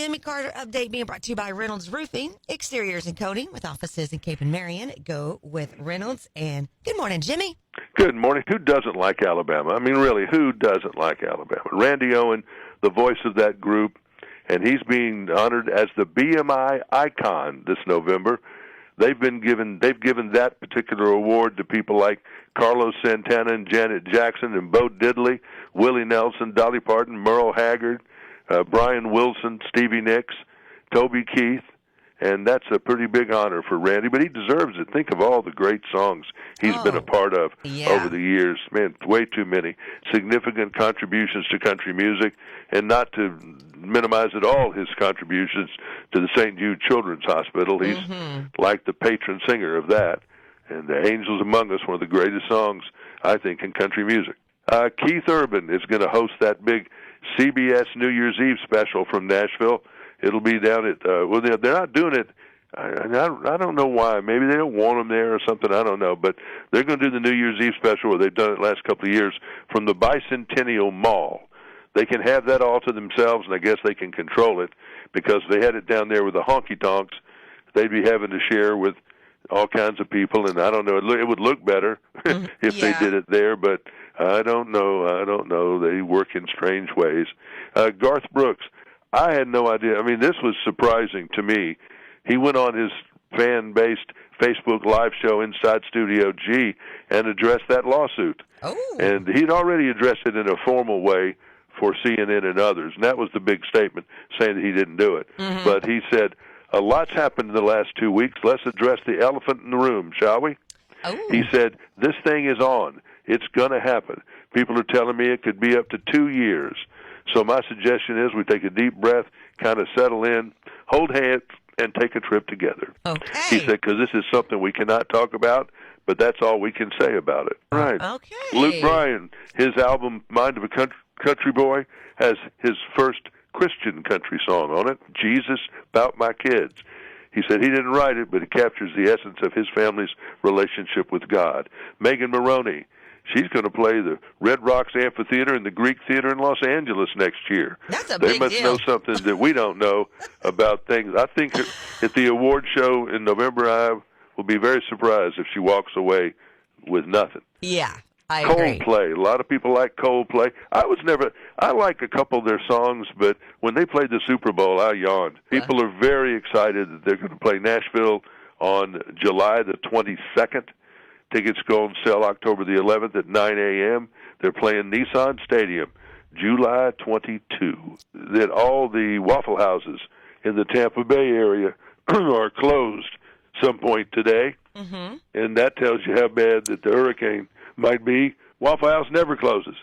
Jimmy Carter update being brought to you by Reynolds Roofing, Exteriors and Coating with offices in Cape and Marion. Go with Reynolds. And good morning, Jimmy. Good morning. Who doesn't like Alabama? I mean, really, who doesn't like Alabama? Randy Owen, the voice of that group, and he's being honored as the BMI icon this November. They've given that particular award to people like Carlos Santana and Janet Jackson and Bo Diddley, Willie Nelson, Dolly Parton, Merle Haggard, Brian Wilson, Stevie Nicks, Toby Keith, and that's a pretty big honor for Randy, but he deserves it. Think of all the great songs he's been a part of over the years. Man, way too many. Significant contributions to country music, and not to minimize at all his contributions to the St. Jude Children's Hospital. He's like the patron singer of that. And The Angels Among Us, one of the greatest songs, I think, in country music. Keith Urban is going to host that big CBS New Year's Eve special from Nashville. It'll be down at, well, they're not doing it, I don't know why. Maybe they don't want them there or something, I don't know. But they're going to do the New Year's Eve special, where they've done it the last couple of years, from the Bicentennial Mall. They can have that all to themselves, and I guess they can control it, because they had it down there with the honky-tonks. They'd be having to share with all kinds of people, and I don't know, it would look better if they did it there, but I don't know. They work in strange ways. Garth Brooks, I had no idea. I mean, this was surprising to me. He went on his fan-based Facebook Live show, Inside Studio G, and addressed that lawsuit. Oh. And he'd already addressed it in a formal way for CNN and others, and that was the big statement, saying that he didn't do it. But he said, a lot's happened in the last 2 weeks. Let's address the elephant in the room, shall we? Oh. He said, this thing is on. It's going to happen. People are telling me it could be up to 2 years. So my suggestion is we take a deep breath, kind of settle in, hold hands, and take a trip together. Okay. He said, because this is something we cannot talk about, but that's all we can say about it. Right. Okay. Luke Bryan, his album Mind of a Country Boy, has his first Christian country song on it, Jesus About My Kids. He said he didn't write it, but it captures the essence of his family's relationship with God. Megan Moroney, she's going to play the Red Rocks Amphitheater and the Greek Theater in Los Angeles next year. That's a big deal. They must know something that we don't know about things. I think at the award show in November, I will be very surprised if she walks away with nothing. Yeah, I agree. Coldplay. A lot of people like Coldplay. I like a couple of their songs, but when they played the Super Bowl, I yawned. People are very excited that they're going to play Nashville on July the 22nd. Tickets go on sale October the 11th at 9 a.m. They're playing Nissan Stadium, July 22. That all the Waffle Houses in the Tampa Bay area are closed some point today, and that tells you how bad that the hurricane might be. Waffle House never closes.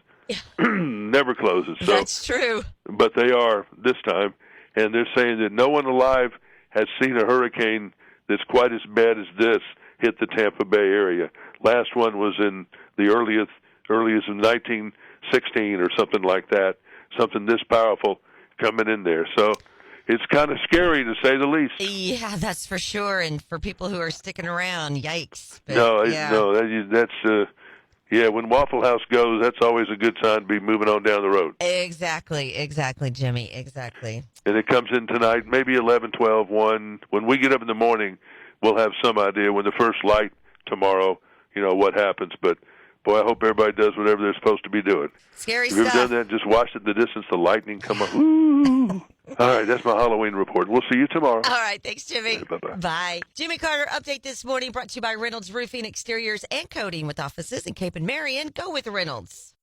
Never closes. So, that's true. But they are this time, and they're saying that no one alive has seen a hurricane that's quite as bad as this hit the Tampa Bay area. Last one was in the earliest in 1916 or something like that. Something this powerful coming in there. So it's kind of scary, to say the least. Yeah, that's for sure. And for people who are sticking around, yikes. But, when Waffle House goes, that's always a good sign to be moving on down the road. Exactly, Jimmy, exactly. And it comes in tonight, maybe 11, 12, 1. When we get up in the morning, we'll have some idea when the first light tomorrow, what happens. But, boy, I hope everybody does whatever they're supposed to be doing. Scary stuff. Have you ever done that? Just watched it in the distance, the lightning come up. Ooh. All right, that's my Halloween report. We'll see you tomorrow. All right, thanks, Jimmy. Bye-bye. Bye. Jimmy Carter update this morning brought to you by Reynolds Roofing, Exteriors and Coating with offices in Cape and Marion. Go with Reynolds.